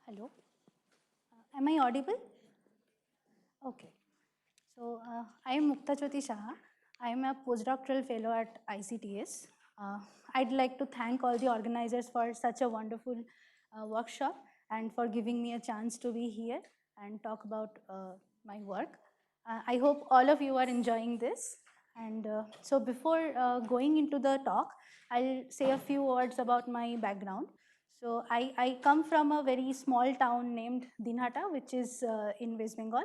Hello. Am I audible? Okay. So I am Mukajyoti Saha. I am a postdoctoral fellow at ICTS. I'd like to thank all the organizers for such a wonderful workshop and for giving me a chance to be here and talk about my work. I hope all of you are enjoying this. And so before going into the talk, I'll say a few words about my background. So I come from a very small town named Dinhata, which is in West Bengal.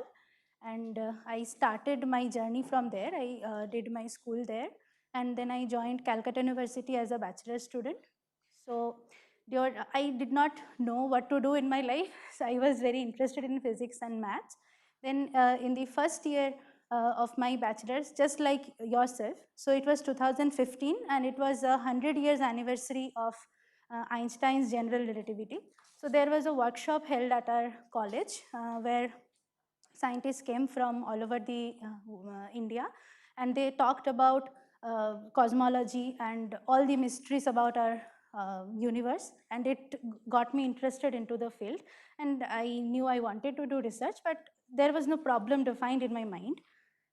And I started my journey from there. I did my school there. And then I joined Calcutta University as a bachelor student. So I did not know what to do in my life. So I was very interested in physics and maths. Then in the first year of my bachelor's, just like yourself, so it was 2015 and it was a 100 years anniversary of Einstein's general relativity. So there was a workshop held at our college where scientists came from all over the India, and they talked about cosmology and all the mysteries about our universe, and it got me interested into the field. And I knew I wanted to do research, but there was no problem defined in my mind.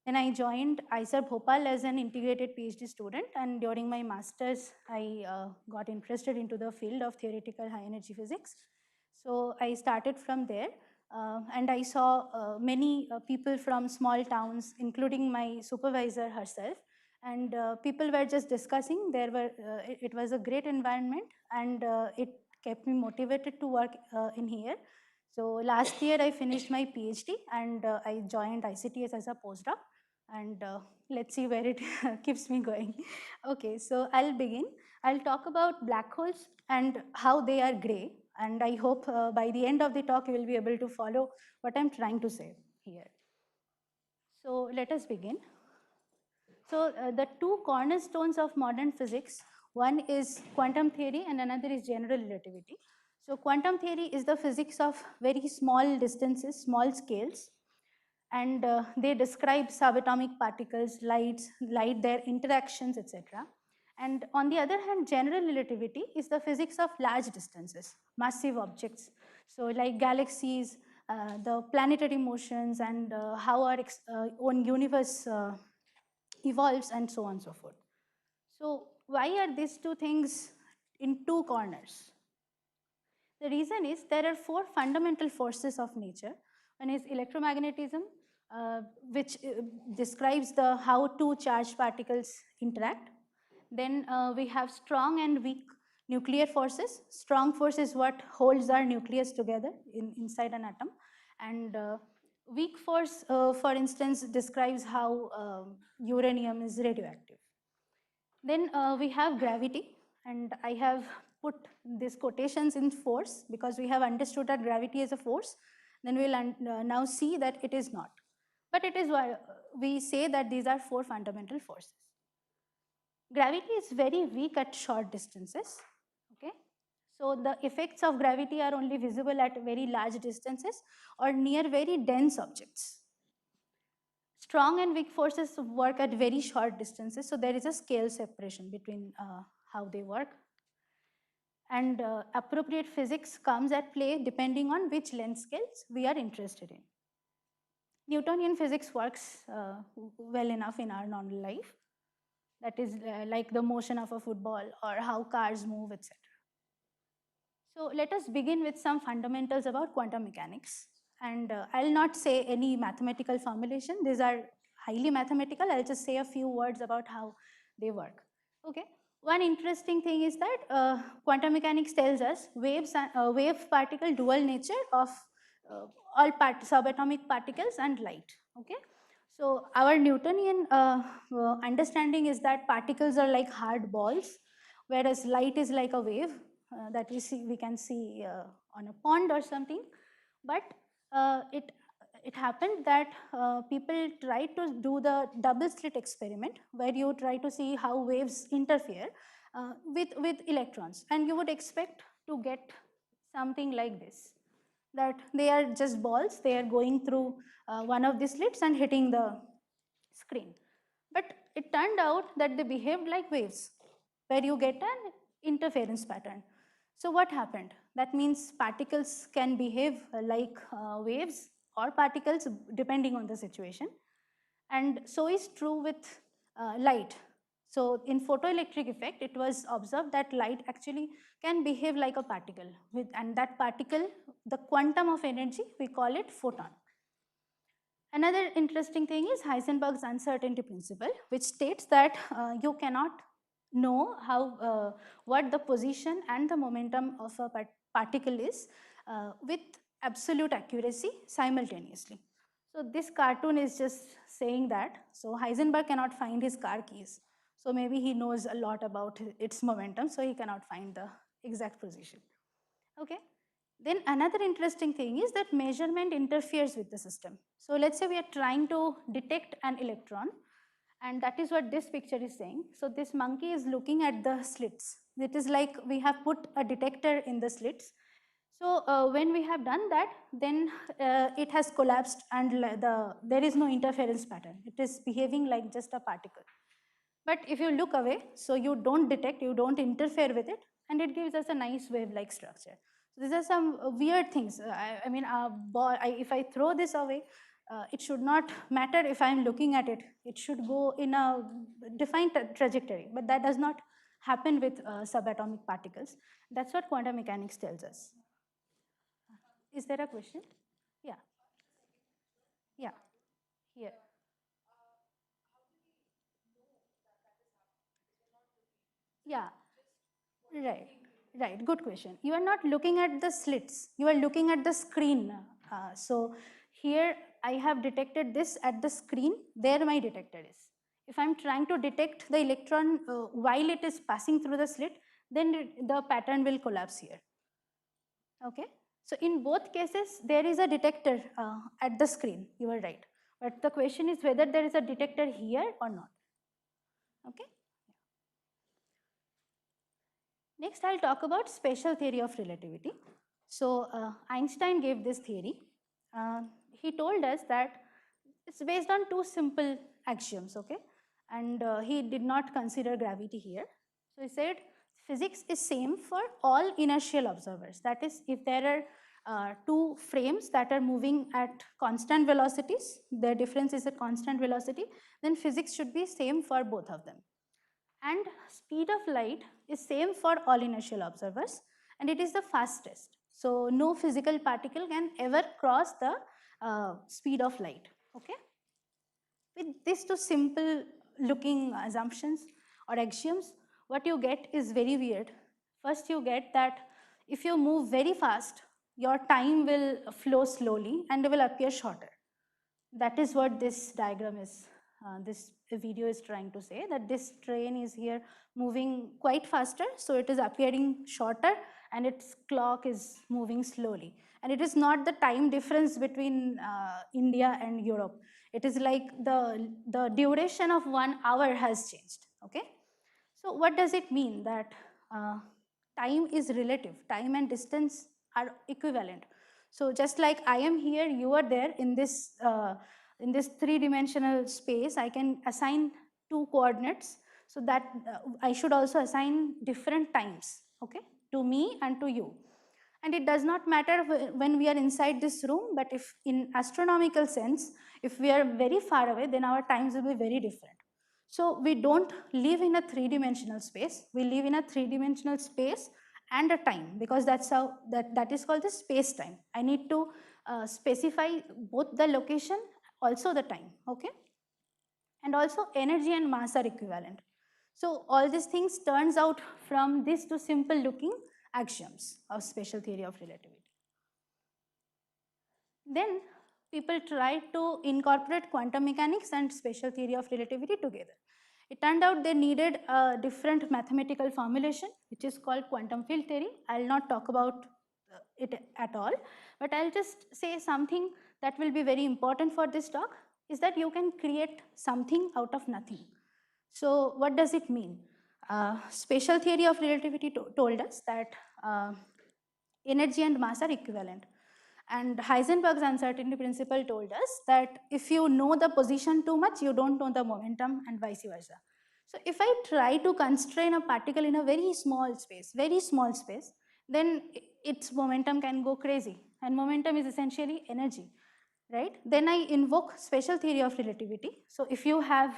Then I joined IISER Bhopal as an integrated PhD student, and during my master's, I got interested into the field of theoretical high energy physics. So I started from there, and I saw many people from small towns, including my supervisor herself, and people were just discussing. It was a great environment, and it kept me motivated to work in here. So last year I finished my PhD, and I joined ICTS as a postdoc, and let's see where it keeps me going. Okay, so I'll begin. I'll talk about black holes and how they are gray, and I hope by the end of the talk you will be able to follow what I'm trying to say here. So let us begin. So the two cornerstones of modern physics, one is quantum theory and another is general relativity. So quantum theory is the physics of very small distances, small scales, and they describe subatomic particles, light, their interactions, etc. And on the other hand, general relativity is the physics of large distances, massive objects. So like galaxies, the planetary motions, and how our own universe evolves, and so on and so forth. So why are these two things in two corners? The reason is there are four fundamental forces of nature. One is electromagnetism, which describes how two charged particles interact. Then we have strong and weak nuclear forces. Strong force is what holds our nucleus together inside an atom. And weak force, for instance, describes how uranium is radioactive. Then we have gravity, and I have put these quotations in force because we have understood that gravity is a force. Then we'll now see that it is not. But it is why we say that these are four fundamental forces. Gravity is very weak at short distances. Okay, so the effects of gravity are only visible at very large distances or near very dense objects. Strong and weak forces work at very short distances, so there is a scale separation between how they work. And appropriate physics comes at play depending on which length scales we are interested in. Newtonian physics works well enough in our normal life. That is like the motion of a football or how cars move, etc. So let us begin with some fundamentals about quantum mechanics. And I'll not say any mathematical formulation. These are highly mathematical. I'll just say a few words about how they work. Okay. One interesting thing is that quantum mechanics tells us wave particle dual nature of all subatomic particles and light. Okay. So our Newtonian understanding is that particles are like hard balls, whereas light is like a wave that we can see on a pond or something. But it happened that people tried to do the double slit experiment, where you try to see how waves interfere with electrons, and you would expect to get something like this, that they are just balls, they are going through one of the slits and hitting the screen. But it turned out that they behaved like waves, where you get an interference pattern. So what happened? That means particles can behave like waves or particles depending on the situation. And so is true with light. So in photoelectric effect, it was observed that light actually can behave like a particle, and that particle, the quantum of energy, we call it photon. Another interesting thing is Heisenberg's uncertainty principle, which states that you cannot know what the position and the momentum of a particle is with absolute accuracy simultaneously. So this cartoon is just saying that. So Heisenberg cannot find his car keys. So maybe he knows a lot about its momentum, so he cannot find the exact position. Okay. Then another interesting thing is that measurement interferes with the system. So let's say we are trying to detect an electron, and that is what this picture is saying. So this monkey is looking at the slits. It is like we have put a detector in the slits. So when we have done that, then it has collapsed and there is no interference pattern. It is behaving like just a particle. But if you look away, so you don't detect, you don't interfere with it, and it gives us a nice wave-like structure. So these are some weird things. I mean, if I throw this away, it should not matter if I'm looking at it. It should go in a defined trajectory, but that does not happen with subatomic particles. That's what quantum mechanics tells us. Is there a question? Yeah. Yeah. Here. Yeah. Right, right. Good question. You are not looking at the slits. You are looking at the screen. So here I have detected this at the screen. There my detector is. If I'm trying to detect the electron while it is passing through the slit, then the pattern will collapse here. Okay. So in both cases, there is a detector at the screen. You are right. But the question is whether there is a detector here or not. Okay. Next, I'll talk about special theory of relativity. So Einstein gave this theory. He told us that it's based on two simple axioms, okay? And he did not consider gravity here. So he said physics is same for all inertial observers. That is, if there are two frames that are moving at constant velocities, their difference is a constant velocity, then physics should be same for both of them. And speed of light is same for all inertial observers, and it is the fastest. So no physical particle can ever cross the speed of light. Okay. With these two simple looking assumptions or axioms, what you get is very weird. First, you get that if you move very fast, your time will flow slowly and will appear shorter. That is what this diagram is, this video is trying to say, that this train is here moving quite faster, so it is appearing shorter and its clock is moving slowly. And it is not the time difference between India and Europe. It is like the duration of 1 hour has changed, okay? So what does it mean? That time is relative, time and distance are equivalent. So just like I am here, you are there in this three-dimensional space, I can assign two coordinates, so that I should also assign different times, okay, to me and to you. And it does not matter when we are inside this room, but if in astronomical sense, if we are very far away, then our times will be very different. So we don't live in a three-dimensional space, we live in a three-dimensional space and a time, because that's how that is called the space-time. I need to specify both the location, also the time, okay? And also energy and mass are equivalent. So all these things turns out from these two simple looking axioms of special theory of relativity. Then people tried to incorporate quantum mechanics and special theory of relativity together. It turned out they needed a different mathematical formulation, which is called quantum field theory. I'll not talk about it at all, but I'll just say something that will be very important for this talk, is that you can create something out of nothing. So what does it mean? Special theory of relativity told us that energy and mass are equivalent. And Heisenberg's uncertainty principle told us that if you know the position too much, you don't know the momentum, and vice versa. So if I try to constrain a particle in a very small space, then its momentum can go crazy. And momentum is essentially energy, right? Then I invoke special theory of relativity. So if you have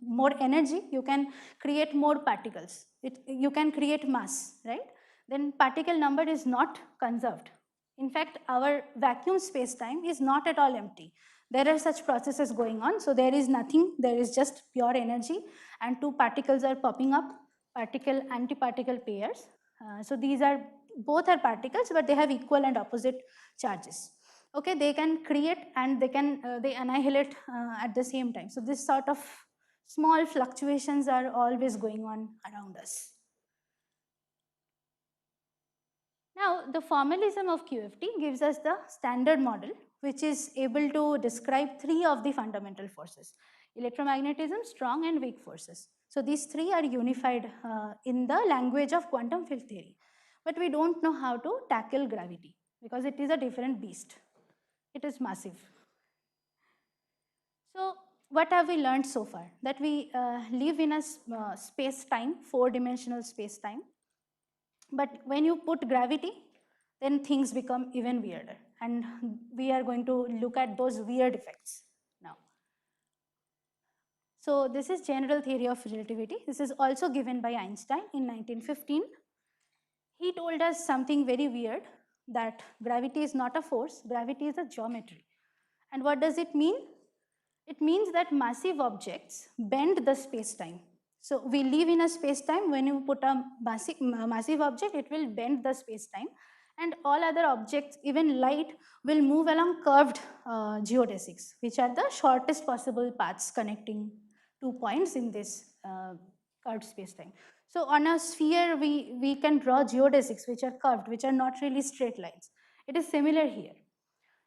more energy, you can create more particles. You can create mass, right? Then particle number is not conserved. In fact, our vacuum space-time is not at all empty. There are such processes going on. So there is nothing, there is just pure energy, and two particles are popping up, particle-antiparticle pairs. So these are, both are particles, but they have equal and opposite charges. Okay, they can create and they annihilate at the same time. So this sort of small fluctuations are always going on around us. Now, the formalism of QFT gives us the standard model, which is able to describe three of the fundamental forces: electromagnetism, strong and weak forces. So these three are unified in the language of quantum field theory. But we don't know how to tackle gravity because it is a different beast. It is massive. So what have we learned so far? That we live in a space-time, four-dimensional space-time. But when you put gravity, then things become even weirder. And we are going to look at those weird effects now. So this is general theory of relativity. This is also given by Einstein in 1915. He told us something very weird, that gravity is not a force, gravity is a geometry. And what does it mean? It means that massive objects bend the space-time. So we live in a space-time. When you put a massive object, it will bend the space-time. And all other objects, even light, will move along curved geodesics, which are the shortest possible paths connecting 2 points in this curved space-time. So on a sphere, we can draw geodesics, which are curved, which are not really straight lines. It is similar here.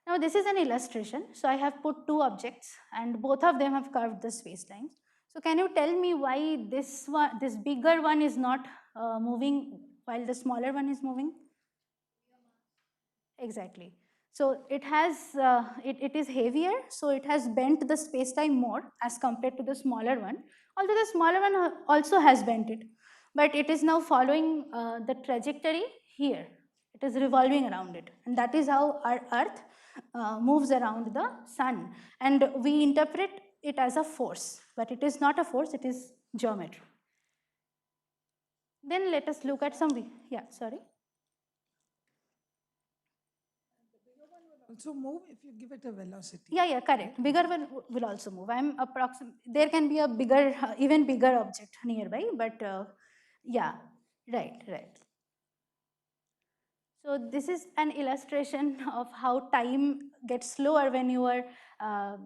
Now this is an illustration. So I have put two objects and both of them have curved the space-time. So can you tell me why this bigger one is not moving while the smaller one is moving? Exactly. So it has, it is heavier, so it has bent the space-time more as compared to the smaller one. Although the smaller one also has bent it, but it is now following the trajectory here. It is revolving around it, and that is how our Earth moves around the sun. And we interpret it as a force, but it is not a force, it is geometry. Then let us look at some, yeah, sorry. Also move if you give it a velocity. Yeah, correct. Bigger one will also move. There can be a bigger, even bigger object nearby, but yeah, right. So this is an illustration of how time gets slower when you are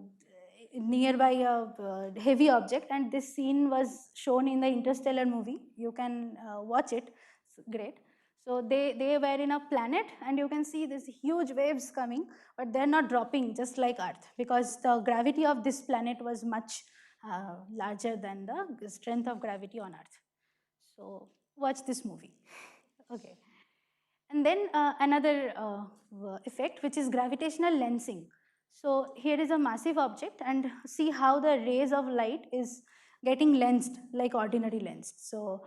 nearby a heavy object, and this scene was shown in the Interstellar movie. You can watch it, it's great. So they were in a planet, and you can see these huge waves coming, but they're not dropping just like Earth, because the gravity of this planet was much larger than the strength of gravity on Earth. So watch this movie. Okay. And then another effect, which is gravitational lensing. So here is a massive object, and see how the rays of light is getting lensed like ordinary lens. So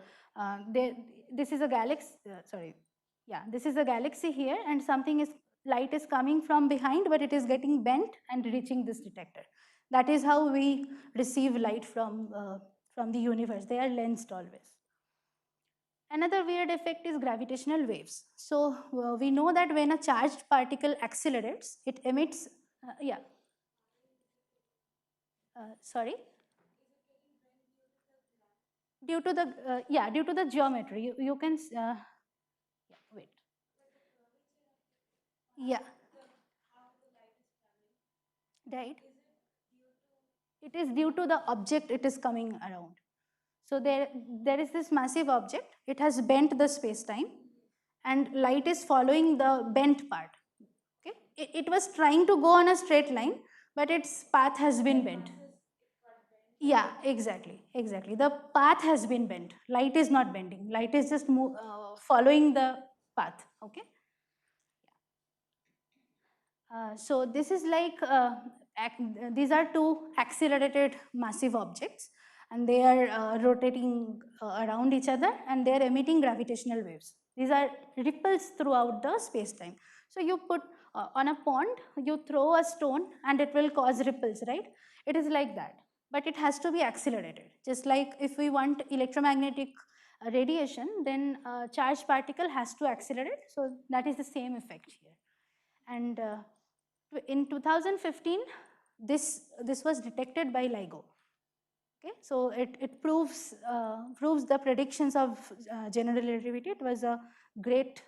this is a galaxy, this is a galaxy here, and light is coming from behind, but it is getting bent and reaching this detector. That is how we receive light from the universe. They are lensed always. Another weird effect is gravitational waves. So we know that when a charged particle accelerates, it emits, sorry? Due to the geometry, you can, wait. Yeah. Right. It is due to the object it is coming around. So there is this massive object. It has bent the space-time, and light is following the bent part. Okay? It was trying to go on a straight line, but its path has been bent. Yeah, exactly. The path has been bent. Light is not bending. Light is just following the path. Okay. So this is like these are two accelerated massive objects, and they are rotating around each other, and they are emitting gravitational waves. These are ripples throughout the space-time. So you put on a pond, you throw a stone and it will cause ripples, right? It is like that, but it has to be accelerated. Just like if we want electromagnetic radiation, then a charged particle has to accelerate. So that is the same effect here. And in 2015, this was detected by LIGO. Okay, so it proves the predictions of general relativity. It was a great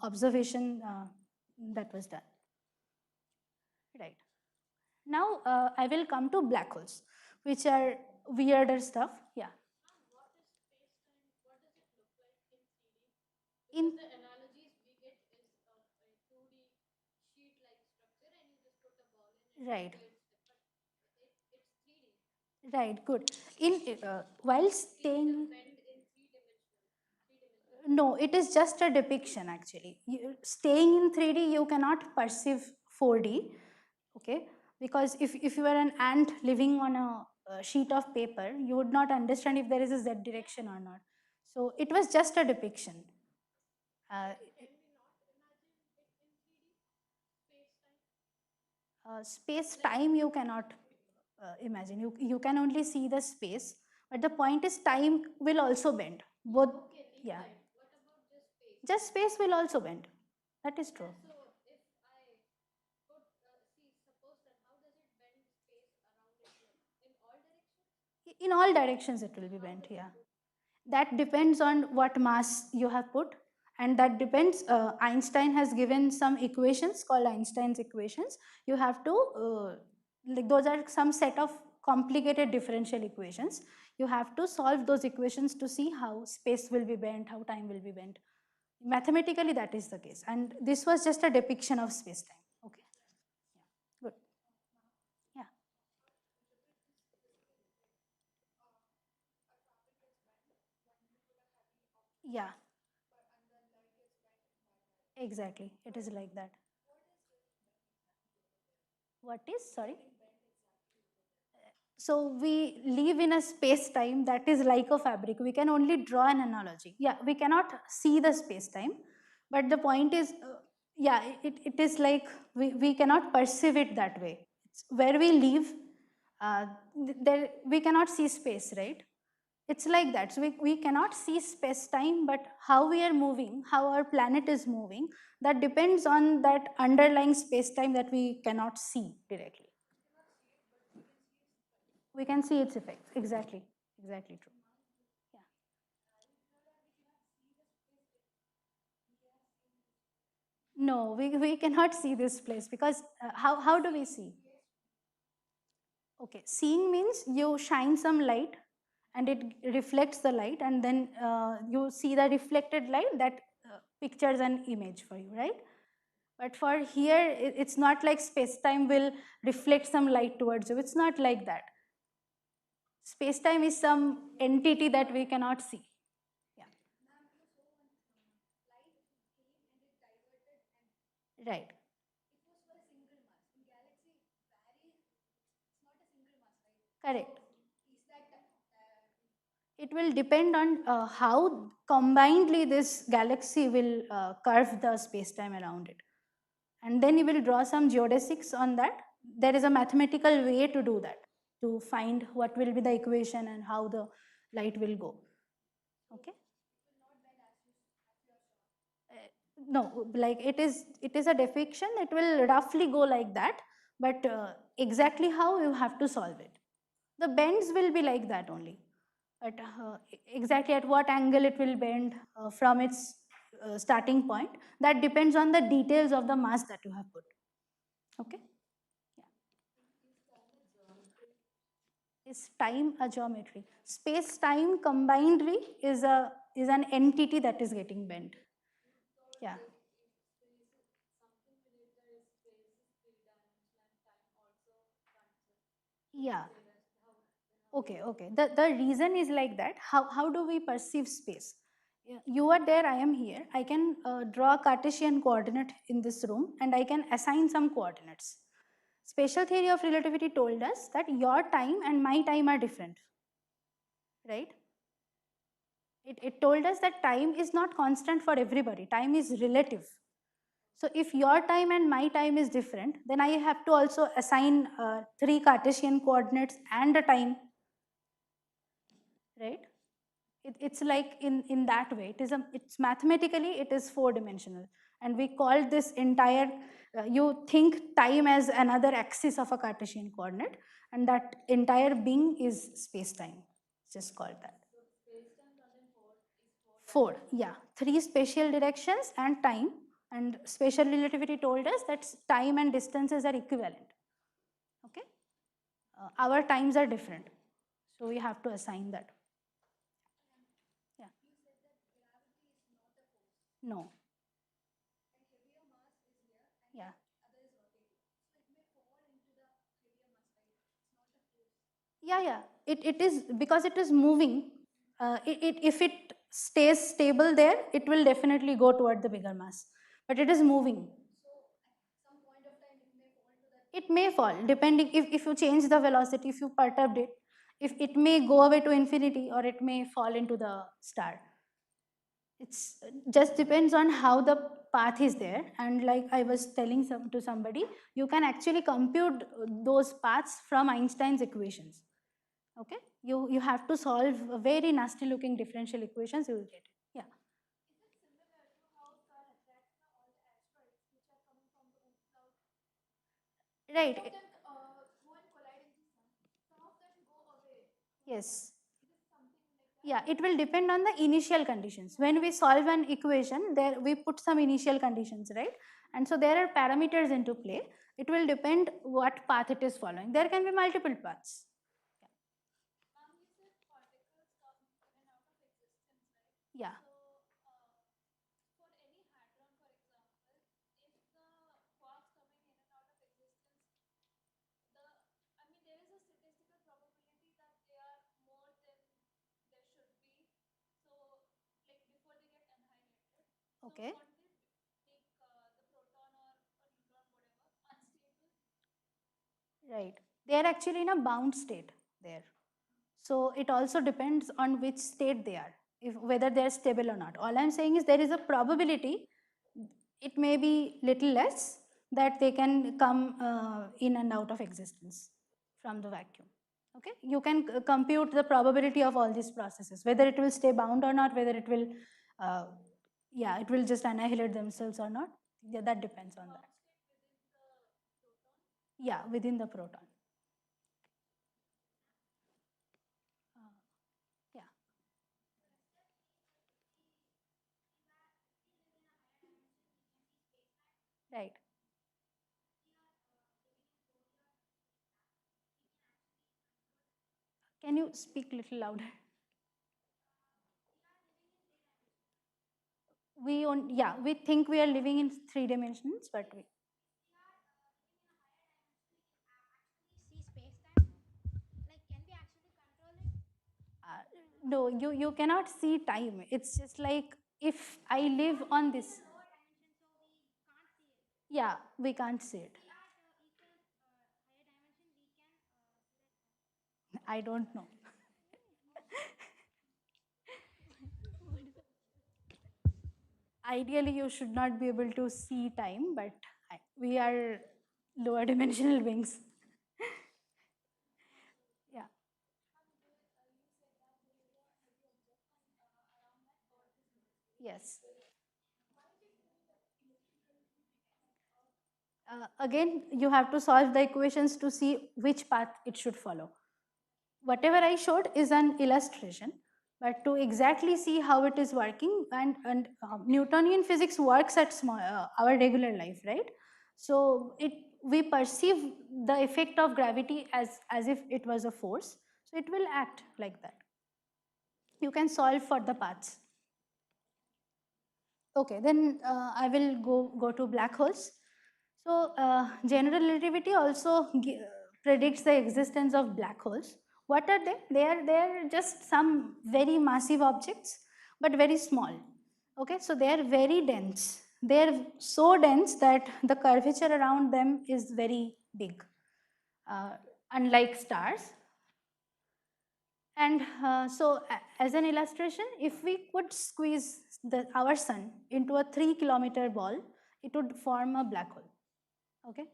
observation that was done. Right. Now I will come to black holes, which are weirder stuff. Yeah. In right. Right. Good. In while staying. No, it is just a depiction actually. Staying in 3D, you cannot perceive 4D, okay? Because if you are an ant living on a sheet of paper, you would not understand if there is a Z direction or not. So it was just a depiction. Uh, Space time you cannot imagine. You can only see the space, but the point is time will also bend. Both, yeah. Just space will also bend. That is true. In all directions it will be bent, yeah. That depends on what mass you have put, and that depends, Einstein has given some equations called Einstein's equations. You have to, like those are some set of complicated differential equations. You have to solve those equations to see how space will be bent, how time will be bent. Mathematically that is the case, and this was just a depiction of space-time. Okay, yeah. Good. Yeah. Yeah, exactly. It is like that. What is, sorry? So we live in a space-time that is like a fabric. We can only draw an analogy. Yeah, we cannot see the space-time, but the point is, yeah, it is like we cannot perceive it that way. It's where we live, there we cannot see space, right? It's like that. So we cannot see space-time, but how we are moving, how our planet is moving, that depends on that underlying space-time that we cannot see directly. We can see its effects. Exactly. Exactly true. Yeah. No, we cannot see this place because how do we see? Okay, seeing means you shine some light and it reflects the light, and then you see the reflected light that pictures an image for you, right? But for here, it's not like space-time will reflect some light towards you. It's not like that. Space-time is some entity that we cannot see. Yeah. Right. Correct. It will depend on how combinedly this galaxy will curve the space-time around it. And then you will draw some geodesics on that. There is a mathematical way to do that, to find what will be the equation and how the light will go. Okay? No, like it is a depiction. It will roughly go like that, but exactly how you have to solve it. The bends will be like that only, but exactly at what angle it will bend from its starting point, that depends on the details of the mass that you have put. Okay. Yeah. Is time a geometry? Space time combinedly is an entity that is getting bent. Yeah. Yeah. Okay, okay. The reason is like that. How do we perceive space? You are there, I am here. I can draw a Cartesian coordinate in this room and I can assign some coordinates. Special theory of relativity told us that your time and my time are different, right? It told us that time is not constant for everybody. Time is relative. So if your time and my time is different, then I have to also assign 3 Cartesian coordinates and a time, right? It's like in that way. It's mathematically, it is 4-dimensional. And we call this entire, you think time as another axis of a Cartesian coordinate, and that entire being is space-time. Just called that. 4, yeah. 3 spatial directions and time. And spatial relativity told us that time and distances are equivalent. Okay? Our times are different. So we have to assign that. Yeah. No. Yeah. Yeah. It is because it is moving. If it stays stable there, it will definitely go toward the bigger mass. But it is moving. It may fall, depending if you change the velocity, if you perturbed it, if it may go away to infinity or it may fall into the star. It's just depends on how the path is there. And like I was telling to somebody, you can actually compute those paths from Einstein's equations. Okay, you have to solve very nasty looking differential equations, you will get it. Yeah. Right. Yes. Yeah, it will depend on the initial conditions. When we solve an equation, there we put some initial conditions, right? And so there are parameters into play. It will depend what path it is following. There can be multiple paths. Yeah. Okay. Right. They are actually in a bound state there. So it also depends on which state they are, if whether they are stable or not. All I'm saying is there is a probability, it may be little less, that they can come in and out of existence from the vacuum. Okay, you can compute the probability of all these processes, whether it will stay bound or not, whether it will, yeah, it will just annihilate themselves or not. Yeah, that depends on that. Yeah, within the proton. Uh, yeah, right. Can you speak a little louder? Yeah, we think we are living in 3 dimensions, but we, no, you cannot see time. It's just like if I live on this, yeah, we can't see it. I don't know. Ideally, you should not be able to see time, but we are lower dimensional beings. Yeah. Yes. Again, you have to solve the equations to see which path it should follow. Whatever I showed is an illustration, but to exactly see how it is working, and Newtonian physics works at our regular life, right? So we perceive the effect of gravity as if it was a force, so it will act like that. You can solve for the paths. Okay, then I will go to black holes. So general relativity also predicts the existence of black holes. What are they? They are just some very massive objects, but very small. Okay, so they are very dense. They are so dense that the curvature around them is very big. Uh, Unlike stars, And as an illustration, if we could squeeze our sun into a 3-kilometer ball, it would form a black hole. Okay,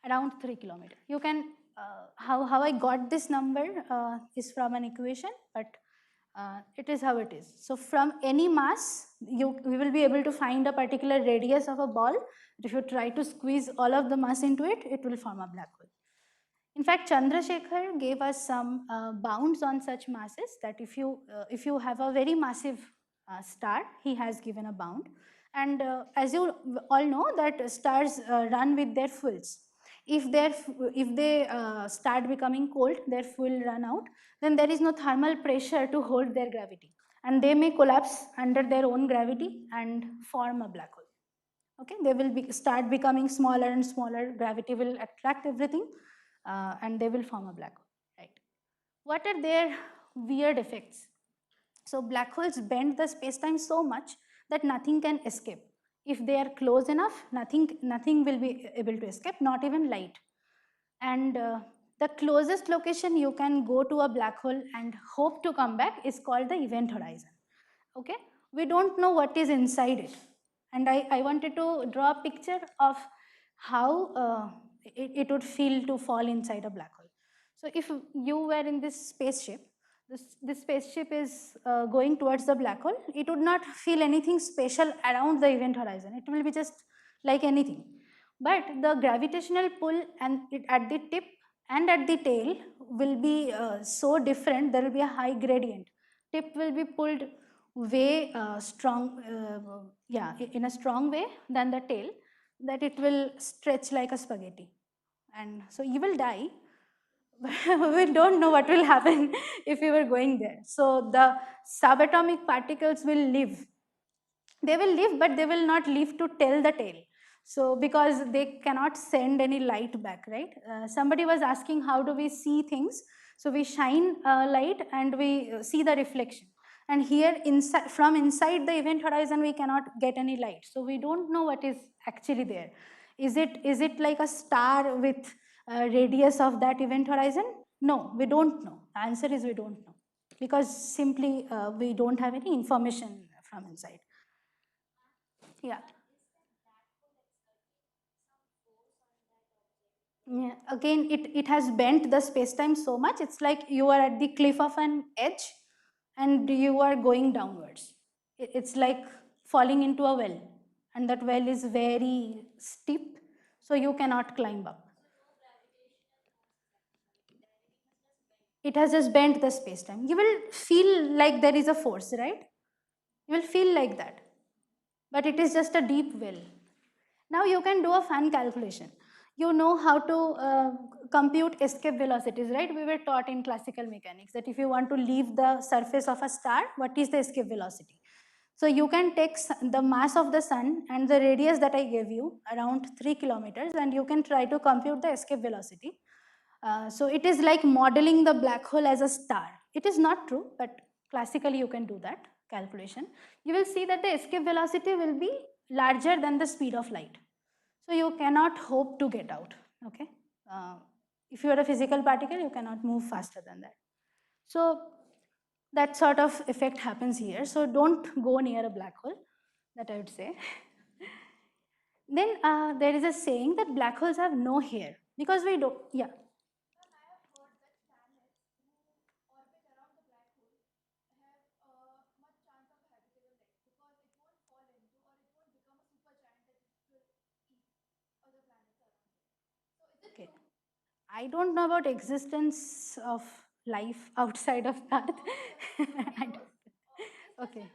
around 3 kilometers. You can, how I got this number is from an equation, but it is how it is. So from any mass, we will be able to find a particular radius of a ball. If you try to squeeze all of the mass into it, it will form a black hole. In fact, Chandrasekhar gave us some bounds on such masses, that if you have a very massive star, he has given a bound. And as you all know, that stars run with their fulls. If they start becoming cold, their fuel run out, then there is no thermal pressure to hold their gravity, and they may collapse under their own gravity and form a black hole. Okay, they will start becoming smaller and smaller. Gravity will attract everything, and they will form a black hole. Right? What are their weird effects? So black holes bend the space-time so much that nothing can escape. If they are close enough, nothing will be able to escape, not even light. And the closest location you can go to a black hole and hope to come back is called the event horizon. Okay, we don't know what is inside it, and I wanted to draw a picture of how it would feel to fall inside a black hole. So if you were in this spaceship, this spaceship is going towards the black hole, it would not feel anything special around the event horizon. It will be just like anything. But the gravitational pull at the tip and at the tail will be so different. There will be a high gradient. Tip will be pulled way in a strong way than the tail, that it will stretch like a spaghetti, and so you will die. We don't know what will happen if you were going there. So the subatomic particles will live. They will live, but they will not live to tell the tale. So because they cannot send any light back, right? Somebody was asking, how do we see things? So we shine light and we see the reflection. And here, from inside the event horizon, we cannot get any light. So we don't know what is actually there. Is it like a star with radius of that event horizon? No, we don't know. The answer is we don't know, because simply we don't have any information from inside. Yeah. Yeah. Again, it has bent the space-time so much. It's like you are at the cliff of an edge and you are going downwards. It's like falling into a well, and that well is very steep, so you cannot climb up. It has just bent the space-time. You will feel like there is a force, right? You will feel like that. But it is just a deep well. Now you can do a fun calculation. You know how to compute escape velocities, right? We were taught in classical mechanics that if you want to leave the surface of a star, what is the escape velocity? So you can take the mass of the sun and the radius that I gave you, around 3 kilometers, and you can try to compute the escape velocity. So it is like modeling the black hole as a star. It is not true, but classically you can do that calculation. You will see that the escape velocity will be larger than the speed of light. So you cannot hope to get out, okay? If you are a physical particle, you cannot move faster than that. So that sort of effect happens here. So don't go near a black hole, that I would say. Then there is a saying that black holes have no hair, because we don't, yeah. Okay. I don't know about existence of life outside of Earth. I don't. Okay.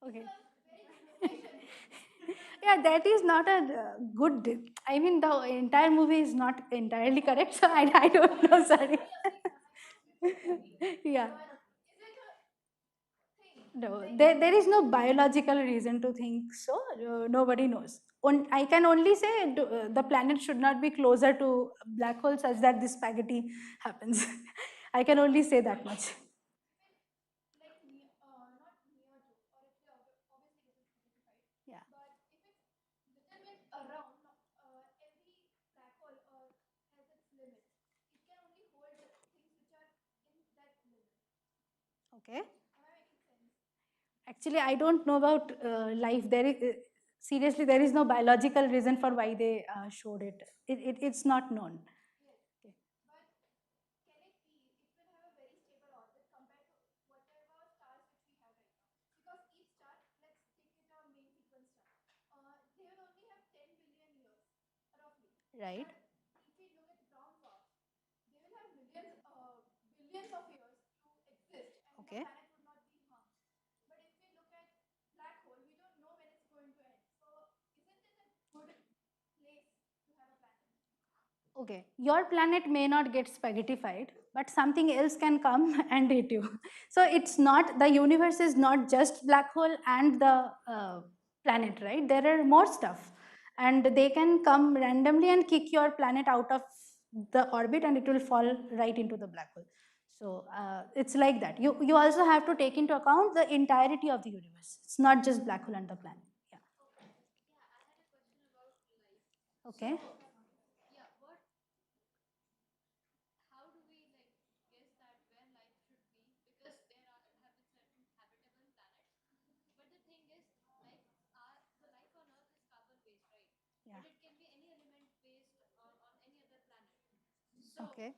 Okay. Yeah, that is not a good. I mean, the entire movie is not entirely correct, so I don't know. Sorry. Yeah. No, there is no biological reason to think so. Nobody knows. I can only say the planet should not be closer to black holes as that this spaghetti happens. I can only say that much. Okay. Actually, I don't know about life. There is seriously there is no biological reason for why they showed it. It's not known. Okay. Right. Okay. Okay, your planet may not get spaghettified, but something else can come and eat you. So it's not, the universe is not just black hole and the planet, right? There are more stuff. And they can come randomly and kick your planet out of the orbit and it will fall right into the black hole. So it's like that. You also have to take into account the entirety of the universe. It's not just black hole and the planet. Yeah. Okay. Yeah. Okay.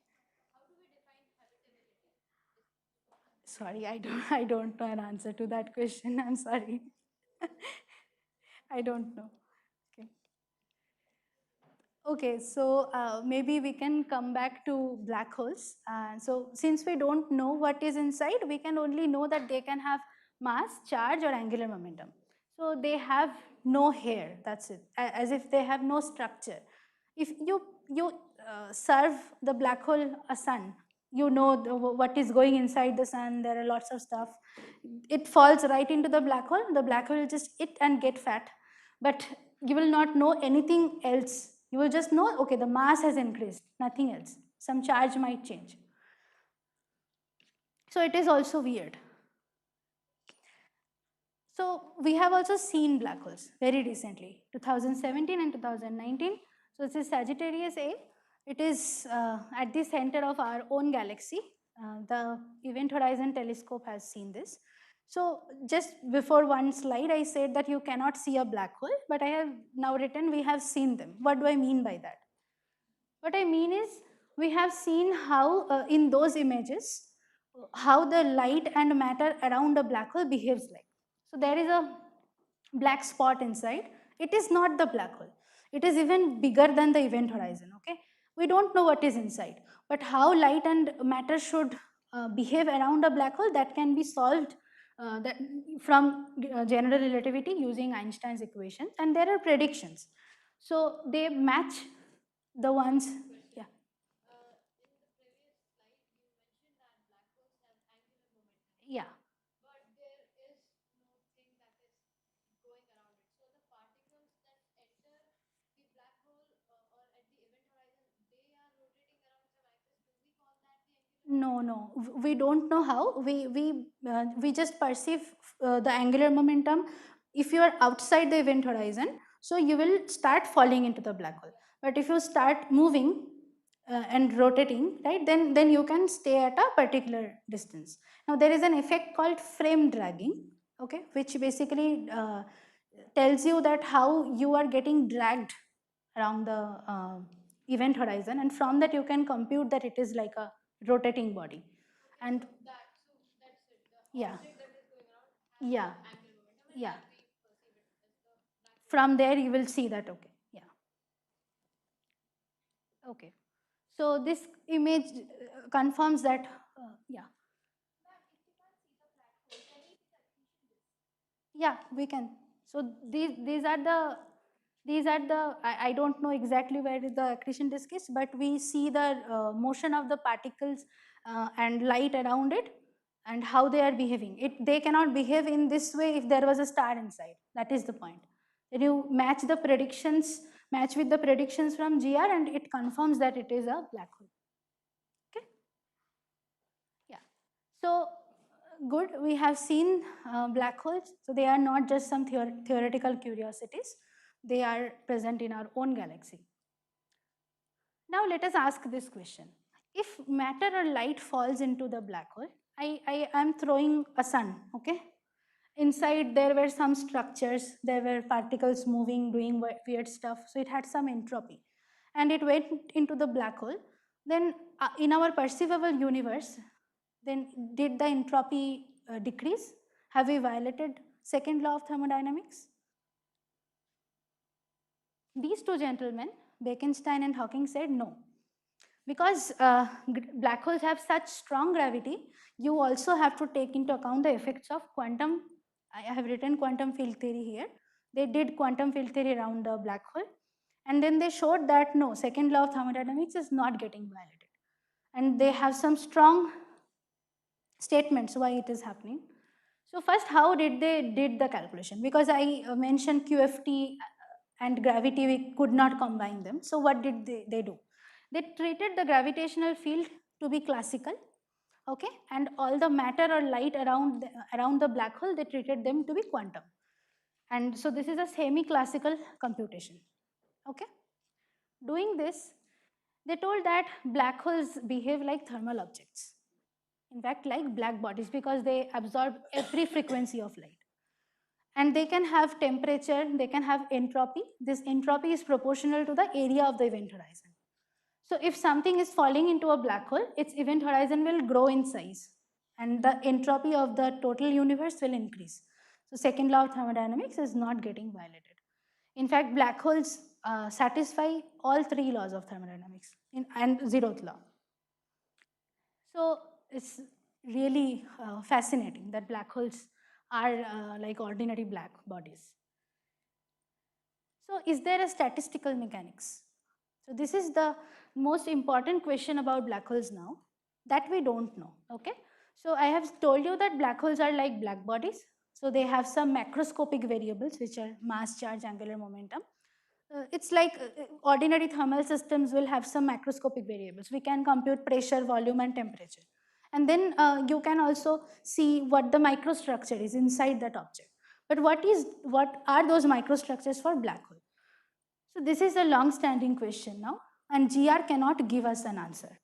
Sorry, I don't I don't know an answer to that question. I'm sorry. I don't know. Okay. Okay, so maybe we can come back to black holes. So since we don't know what is inside, we can only know that they can have mass, charge, or angular momentum. So they have no hair. That's it. As if they have no structure. If you serve the black hole a sun, you know what is going inside the sun. There are lots of stuff. It falls right into the black hole. The black hole will just eat and get fat, but you will not know anything else. You will just know, okay, the mass has increased, nothing else. Some charge might change. So it is also weird. So we have also seen black holes very recently, 2017 and 2019. So this is Sagittarius A. It is at the center of our own galaxy. The Event Horizon Telescope has seen this. So just before one slide, I said that you cannot see a black hole, but I have now written we have seen them. What do I mean by that? What I mean is we have seen how in those images, how the light and matter around a black hole behaves like. So there is a black spot inside. It is not the black hole. It is even bigger than the event horizon, okay? We don't know what is inside, but how light and matter should behave around a black hole, that can be solved that from general relativity using Einstein's equations, and there are predictions. So they match the ones, yeah. Yeah. No, no, we don't know how. We just perceive the angular momentum. If you are outside the event horizon, so you will start falling into the black hole. But if you start moving and rotating, right, then you can stay at a particular distance. Now there is an effect called frame dragging, okay, which basically tells you that how you are getting dragged around the event horizon, and from that you can compute that it is like a rotating body. And yeah, yeah, yeah. From there you will see that, okay, yeah, okay. So this image confirms that, yeah. Yeah, we can. So these are the I don't know exactly where the accretion disk is, but we see the motion of the particles and light around it and how they are behaving. They cannot behave in this way if there was a star inside. That is the point. Then you match with the predictions from GR, and it confirms that it is a black hole. Okay. Yeah. So good, we have seen black holes. So they are not just some theoretical curiosities. They are present in our own galaxy. Now let us ask this question. if matter or light falls into the black hole, I am throwing a sun, okay? Inside there were some structures, there were particles moving, doing weird stuff, so it had some entropy. And it went into the black hole. Then in our perceivable universe, then did the entropy decrease? Have we violated second law of thermodynamics? These two gentlemen, Bekenstein and Hawking, said no. Because black holes have such strong gravity, you also have to take into account the effects of quantum. I have written quantum field theory here. They did quantum field theory around the black hole. And then they showed that no, second law of thermodynamics is not getting violated. And they have some strong statements why it is happening. So first, how did they did the calculation? Because I mentioned QFT and gravity, we could not combine them. So what did they do? They treated the gravitational field to be classical, okay, and all the matter or light around the black hole, they treated them to be quantum. And so this is a semi-classical computation, okay. Doing this, they told that black holes behave like thermal objects, in fact like black bodies, because they absorb every frequency of light. And they can have temperature, they can have entropy. This entropy is proportional to the area of the event horizon. So if something is falling into a black hole, its event horizon will grow in size and the entropy of the total universe will increase. So second law of thermodynamics is not getting violated. In fact, black holes satisfy all three laws of thermodynamics and zeroth law. So it's really fascinating that black holes are like ordinary black bodies. So is there a statistical mechanics? So this is the most important question about black holes now that we don't know, okay? So I have told you that black holes are like black bodies. So they have some macroscopic variables which are mass, charge, angular momentum. It's like ordinary thermal systems will have some macroscopic variables. We can compute pressure, volume and temperature. And then you can also see what the microstructure is inside that object. But what are those microstructures for black hole? So this is a long-standing question now, and GR cannot give us an answer.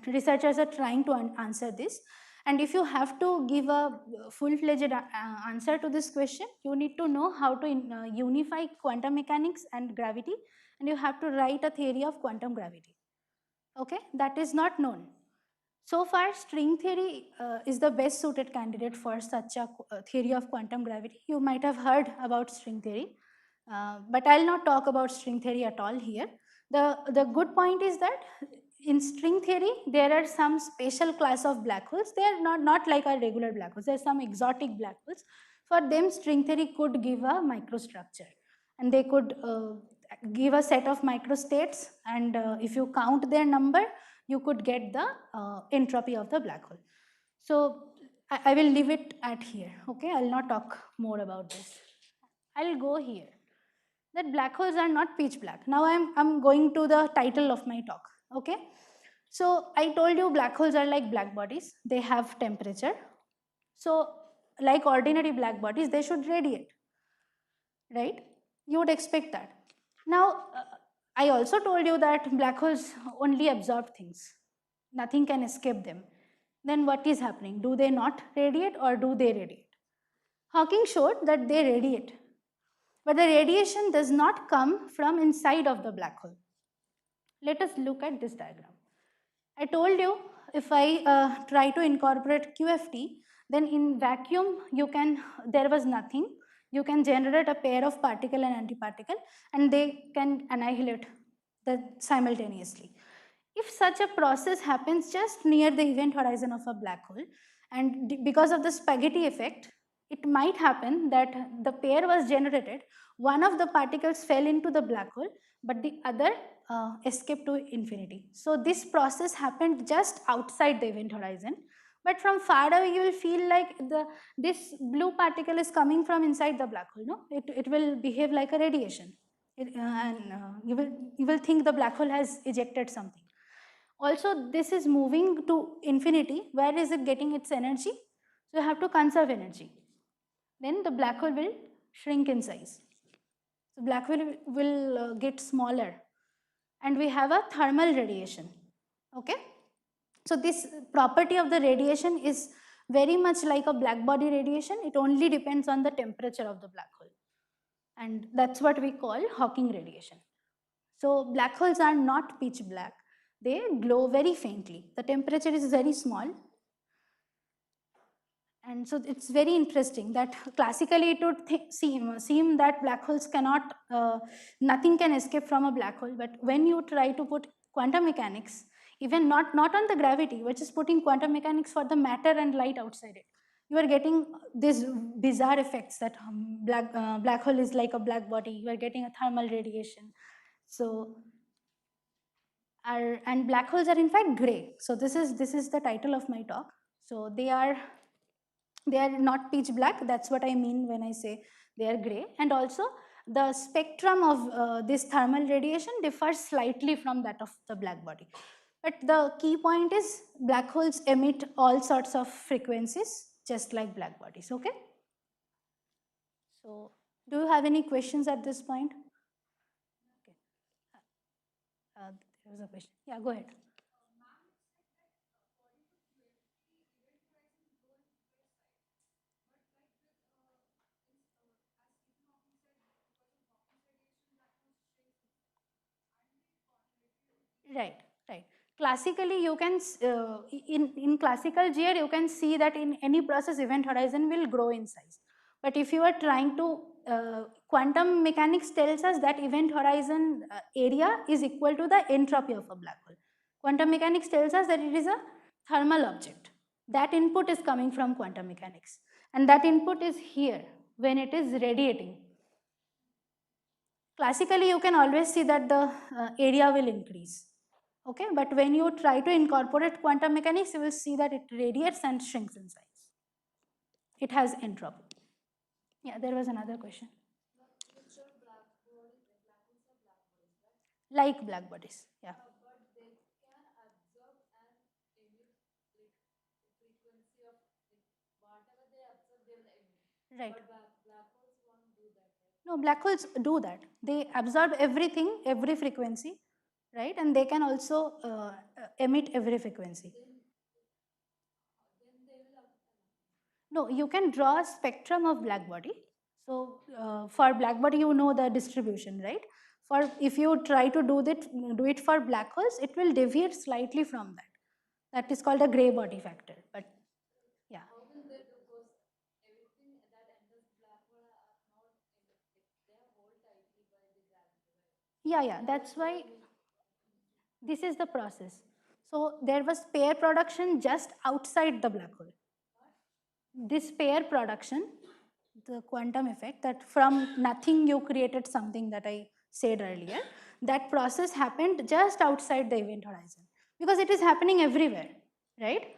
Researchers are trying to answer this. And if you have to give a full-fledged answer to this question, you need to know how to unify quantum mechanics and gravity, and you have to write a theory of quantum gravity. Okay, that is not known. So far, string theory is the best suited candidate for such a theory of quantum gravity. You might have heard about string theory, but I'll not talk about string theory at all here. The good point is that in string theory, there are some special class of black holes. They are not like our regular black holes. There are some exotic black holes. For them, string theory could give a microstructure, and they could give a set of microstates, and if you count their number, you could get the entropy of the black hole. So I will leave it at here, okay? I'll not talk more about this. I'll go here. That black holes are not pitch black. Now I'm going to the title of my talk, okay? So I told you black holes are like black bodies. They have temperature. So like ordinary black bodies, they should radiate, right? You would expect that. Now, I also told you that black holes only absorb things. Nothing can escape them. Then what is happening? Do they not radiate or do they radiate? Hawking showed that they radiate. But the radiation does not come from inside of the black hole. Let us look at this diagram. I told you if I try to incorporate QFT, then in vacuum there was nothing. You can generate a pair of particle and antiparticle and they can annihilate simultaneously. If such a process happens just near the event horizon of a black hole, and because of the spaghetti effect, it might happen that the pair was generated, one of the particles fell into the black hole, but the other escaped to infinity. So this process happened just outside the event horizon, but from far away you will feel like this blue particle is coming from inside the black hole. No, it will behave like a radiation, you will think the black hole has ejected something. Also, this is moving to infinity. Where is it getting its energy? So you have to conserve energy. Then the black hole will shrink in size. So black hole will get smaller. and we have a thermal radiation. Okay, so this property of the radiation is very much like a black body radiation. It only depends on the temperature of the black hole, and that's what we call Hawking radiation. So black holes are not pitch black, they glow very faintly. The temperature is very small, and so it's very interesting that classically it would seem that black holes cannot, nothing can escape from a black hole. But when you try to put quantum mechanics, even not on the gravity, but just putting quantum mechanics for the matter and light outside it, you are getting these bizarre effects that black hole is like a black body. You are getting a thermal radiation. So and black holes are in fact gray. So this is the title of my talk. So they are not pitch black. That's what I mean when I say they are gray. And also the spectrum of this thermal radiation differs slightly from that of the black body. But the key point is black holes emit all sorts of frequencies just like black bodies. Okay. So do you have any questions at this point? Okay. There was a question. Yeah, go ahead. Right, right. Classically, you can, in classical GR, you can see that in any process, event horizon will grow in size. But if you are trying to, quantum mechanics tells us that event horizon area is equal to the entropy of a black hole. Quantum mechanics tells us that it is a thermal object. That input is coming from quantum mechanics. And that input is here when it is radiating. Classically, you can always see that the area will increase. Okay, but when you try to incorporate quantum mechanics, you will see that it radiates and shrinks in size. It has entropy. Yeah, there was another question. Like black bodies, yeah. Right. No, black holes do that. They absorb everything, every frequency, right? And they can also emit every frequency. No, you can draw a spectrum of black body. So for black body, you know the distribution, right? For if you try to do it for black holes, it will deviate slightly from that. That is called a gray body factor. But yeah. Yeah, yeah. That's why this is the process. So there was pair production just outside the black hole. This pair production, the quantum effect, that from nothing you created something that I said earlier, that process happened just outside the event horizon because it is happening everywhere, right?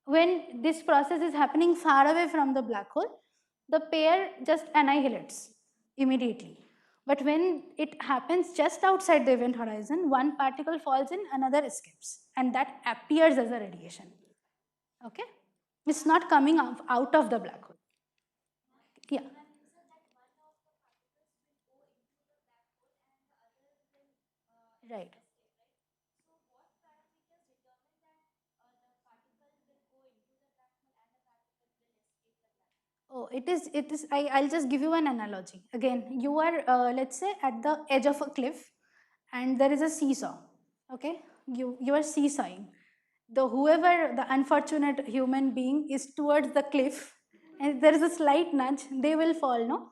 When this process is happening far away from the black hole, the pair just annihilates immediately. But when it happens just outside the event horizon, one particle falls in, another escapes, and that appears as a radiation. Okay? It's not coming out of the black hole. Yeah. Right. Oh, I'll just give you an analogy. Again, you are, let's say, at the edge of a cliff and there is a seesaw. Okay? You are seesawing. Whoever, the unfortunate human being is towards the cliff and there is a slight nudge, they will fall, no?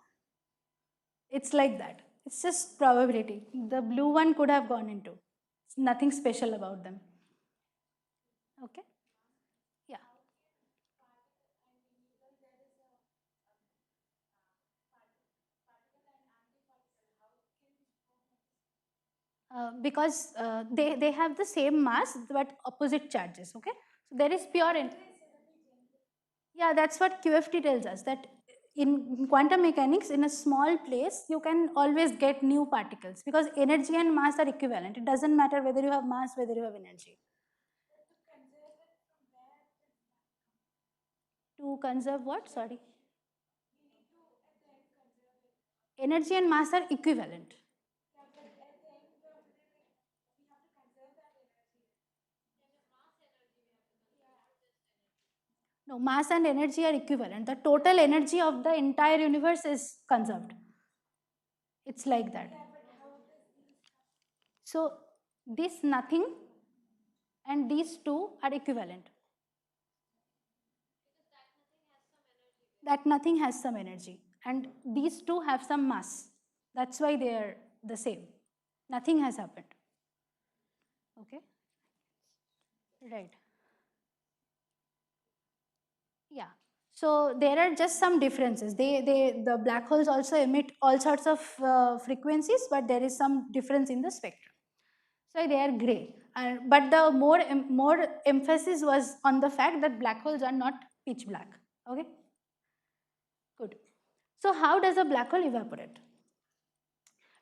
It's like that. It's just probability. The blue one could have gone into. It's nothing special about them. Okay? Yeah. Because they have the same mass but opposite charges. Okay, so there is pure yeah, that's what QFT tells us, that in quantum mechanics, in a small place you can always get new particles because energy and mass are equivalent. It doesn't matter whether you have mass, whether you have energy. To conserve what? Sorry. Energy and mass are equivalent. No, mass and energy are equivalent. The total energy of the entire universe is conserved. It's like that. So this nothing and these two are equivalent. That nothing has some energy and these two have some mass. That's why they are the same. Nothing has happened. Okay? Right. Yeah. So there are just some differences. The black holes also emit all sorts of frequencies, but there is some difference in the spectrum. So they are gray. But the more emphasis was on the fact that black holes are not pitch black. Okay? Good. So how does a black hole evaporate?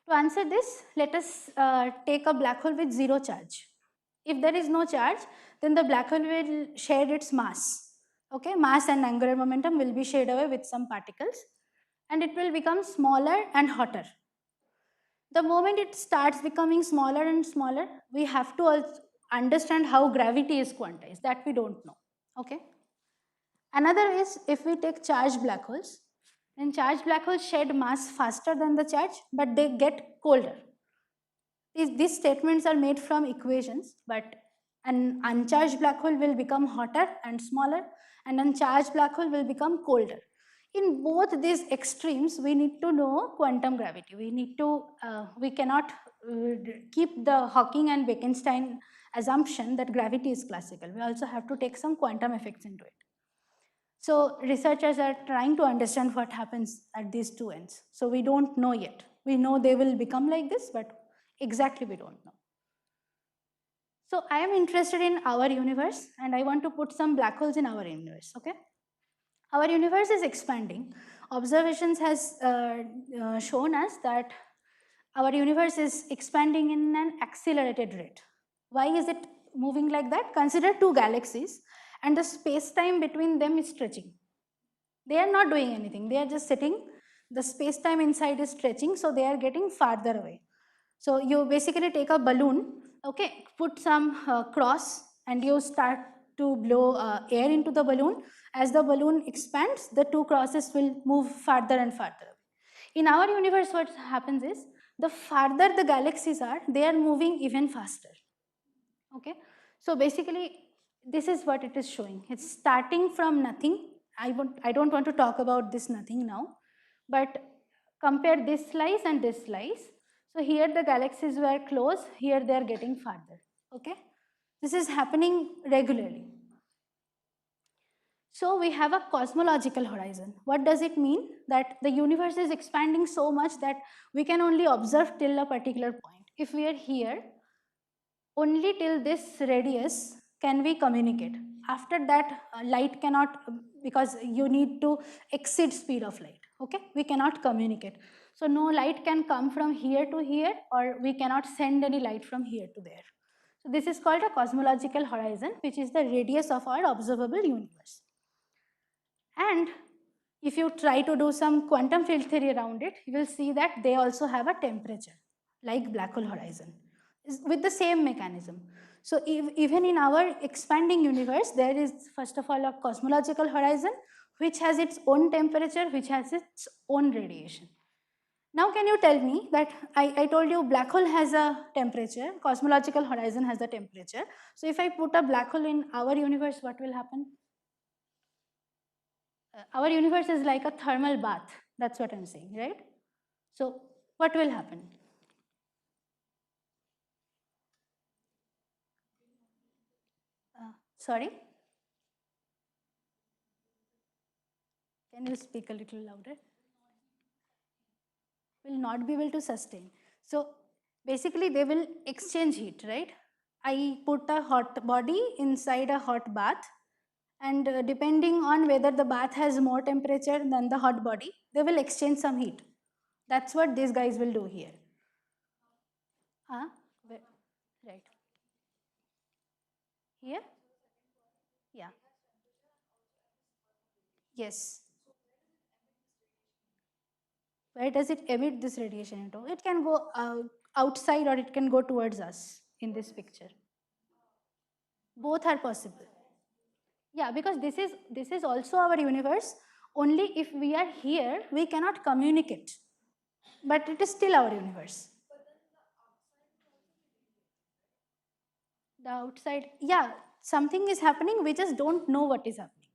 To answer this, let us take a black hole with zero charge. If there is no charge, then the black hole will share its mass. Okay, mass and angular momentum will be shared away with some particles and it will become smaller and hotter. The moment it starts becoming smaller and smaller, we have to also understand how gravity is quantized. That we don't know. Okay. Another is if we take charged black holes, then charged black holes shed mass faster than the charge, but they get colder. These statements are made from equations, but an uncharged black hole will become hotter and smaller, and uncharged black hole will become colder. In both these extremes, we need to know quantum gravity. We cannot keep the Hawking and Bekenstein assumption that gravity is classical. We also have to take some quantum effects into it. So researchers are trying to understand what happens at these two ends. So we don't know yet. We know they will become like this, but exactly we don't know. So I am interested in our universe and I want to put some black holes in our universe, okay? Our universe is expanding. Observations has shown us that our universe is expanding in an accelerated rate. Why is it moving like that? Consider two galaxies and the space-time between them is stretching. They are not doing anything. They are just sitting. The space-time inside is stretching, so they are getting farther away. So you basically take a balloon, okay, put some cross and you start to blow air into the balloon. As the balloon expands, the two crosses will move farther and farther. In our universe, what happens is, the farther the galaxies are, they are moving even faster. Okay, so basically, this is what it is showing. It's starting from nothing. I don't want to talk about this nothing now, but compare this slice and this slice. So here the galaxies were close, here they are getting farther. Okay, this is happening regularly. So we have a cosmological horizon. What does it mean? That the universe is expanding so much that we can only observe till a particular point. If we are here, only till this radius can we communicate. After that, light cannot, because you need to exceed speed of light. Okay, we cannot communicate. So no light can come from here to here, or we cannot send any light from here to there. So this is called a cosmological horizon, which is the radius of our observable universe. And if you try to do some quantum field theory around it, you will see that they also have a temperature, like black hole horizon, with the same mechanism. So even in our expanding universe, there is first of all a cosmological horizon, which has its own temperature, which has its own radiation. Now can you tell me that, I told you black hole has a temperature, cosmological horizon has a temperature. So if I put a black hole in our universe, what will happen? Our universe is like a thermal bath. That's what I'm saying, right? So what will happen? Sorry? Can you speak a little louder? Will not be able to sustain. So basically they will exchange heat, right? I put a hot body inside a hot bath, and depending on whether the bath has more temperature than the hot body, they will exchange some heat. That's what these guys will do here. Huh? Right. Here? Yeah. Yes. Where does it emit this radiation into? It can go outside or it can go towards us in this picture. Both are possible. Yeah, because this is also our universe. Only if we are here, we cannot communicate. But it is still our universe. The outside, yeah, something is happening, we just don't know what is happening.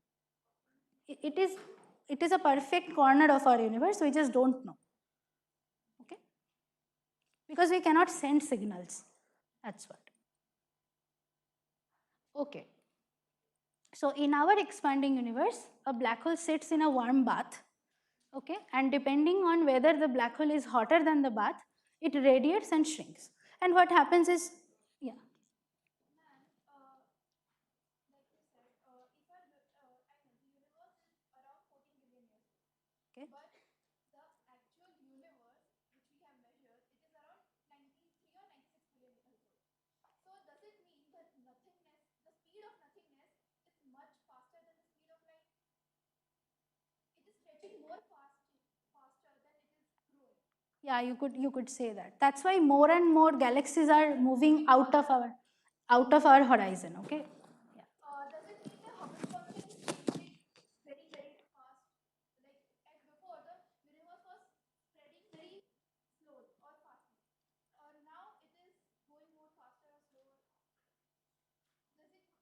It is a perfect corner of our universe, we just don't know. Okay? Because we cannot send signals. That's what. Okay. So in our expanding universe, a black hole sits in a warm bath. Okay, and depending on whether the black hole is hotter than the bath, it radiates and shrinks. And what happens is, yeah. Okay. Yeah, you could say that. That's why more and more galaxies are moving out of our horizon. Okay. Yeah.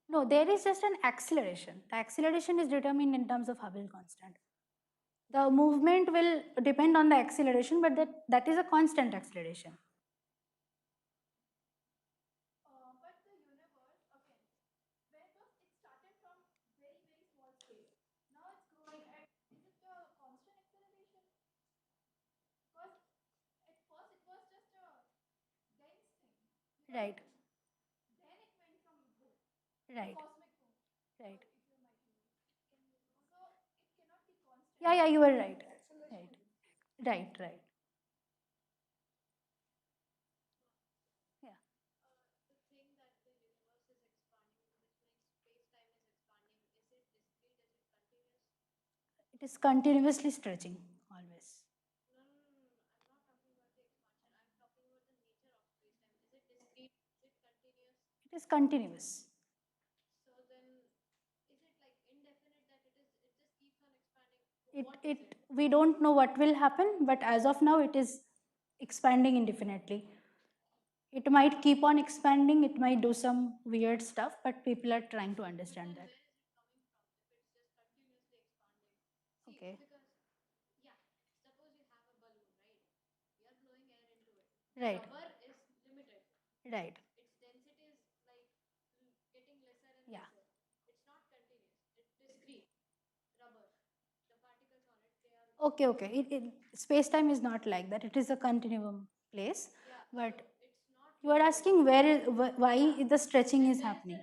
No, there is just an acceleration. The acceleration is determined in terms of Hubble constant. The movement will depend on the acceleration, but that is a constant acceleration. Right. Right. Right. Yeah, yeah, you are right. Right. Right, right. Yeah. It is continuously stretching always. It is continuous. It we don't know what will happen, but as of now it is expanding indefinitely. It might keep on expanding, it might do some weird stuff, but people are trying to understand that. Okay. Right. Right. Yeah. Okay, okay. Space-time is not like that. It is a continuum place. But you are asking why the stretching is happening.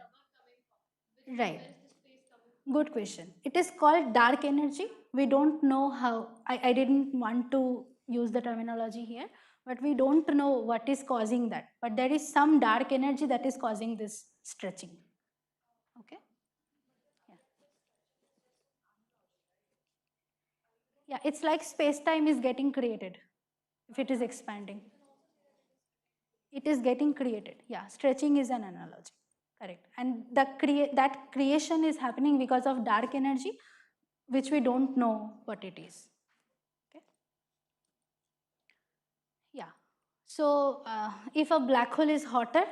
Right. Good question. It is called dark energy. We don't know how, I didn't want to use the terminology here, but we don't know what is causing that. But there is some dark energy that is causing this stretching. Okay? Yeah. Yeah, it's like space-time is getting created if it is expanding. It is getting created. Yeah, stretching is an analogy. Correct. And that creation is happening because of dark energy, which we don't know what it is. Okay. Yeah. So if a black hole is hotter,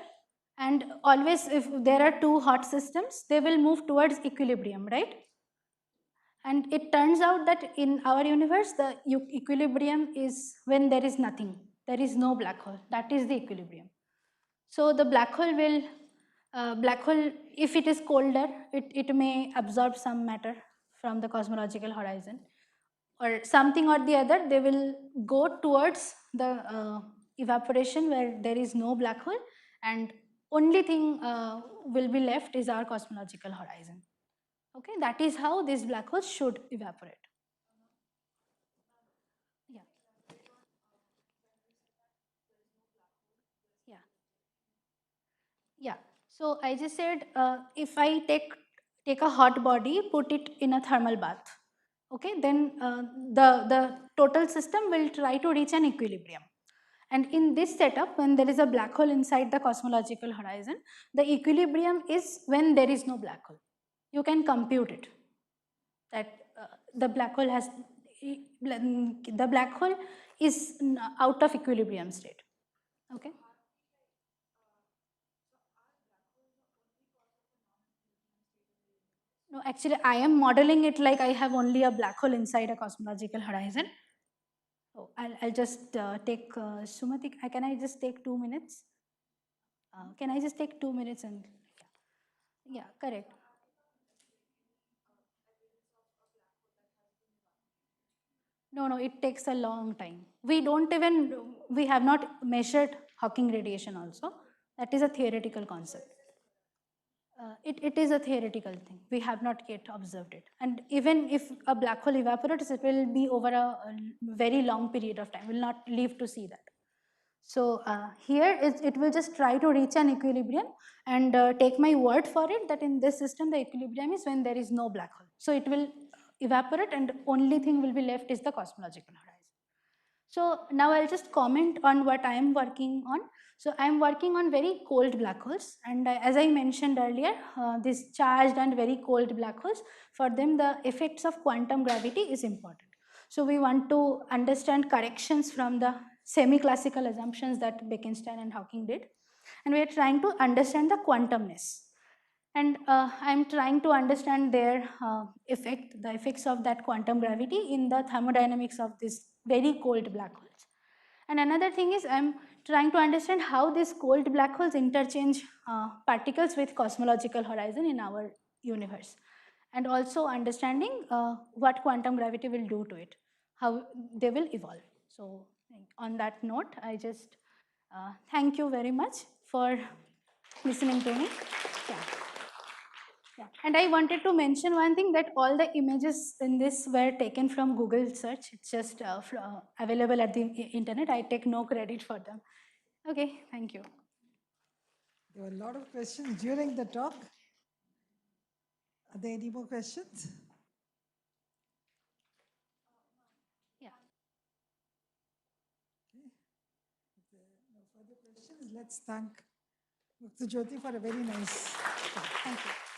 and always if there are two hot systems, they will move towards equilibrium, right? And it turns out that in our universe, the equilibrium is when there is nothing. There is no black hole. That is the equilibrium. So the black hole, if it is colder, it may absorb some matter from the cosmological horizon, or something or the other. They will go towards the evaporation where there is no black hole, and only thing will be left is our cosmological horizon. Okay, that is how these black holes should evaporate. Yeah. Yeah. Yeah. So I just said if I take a hot body, put it in a thermal bath, okay, then the total system will try to reach an equilibrium. And in this setup, when there is a black hole inside the cosmological horizon, the equilibrium is when there is no black hole. you can compute it. That the black hole has, the black hole is out of equilibrium state. Okay. No, actually, I am modeling it like I have only a black hole inside a cosmological horizon. Oh, I'll just take Sumathi. Can I just take 2 minutes? Can I just take 2 minutes and yeah, correct. No, it takes a long time. We have not measured Hawking radiation also. That is a theoretical concept. It is a theoretical thing. We have not yet observed it. And even if a black hole evaporates, it will be over a very long period of time. We will not live to see that. So here it will just try to reach an equilibrium, and take my word for it that in this system the equilibrium is when there is no black hole. So it will evaporate and only thing will be left is the cosmological horizon. So now I'll just comment on what I am working on. So I am working on very cold black holes, and as I mentioned earlier, these charged and very cold black holes, for them the effects of quantum gravity is important. So we want to understand corrections from the semi-classical assumptions that Bekenstein and Hawking did, and we are trying to understand the quantumness. And I'm trying to understand their the effects of that quantum gravity in the thermodynamics of these very cold black holes. And another thing is I'm trying to understand how these cold black holes interchange particles with cosmological horizon in our universe. And also understanding what quantum gravity will do to it, how they will evolve. So on that note, I just thank you very much for listening to me. Yeah. Yeah. And I wanted to mention one thing, that all the images in this were taken from Google search. It's just available at the internet. I take no credit for them. Okay, thank you. There were a lot of questions during the talk. Are there any more questions? Yeah. Okay. If there are no further questions, let's thank Mukajyoti for a very nice talk. Thank you.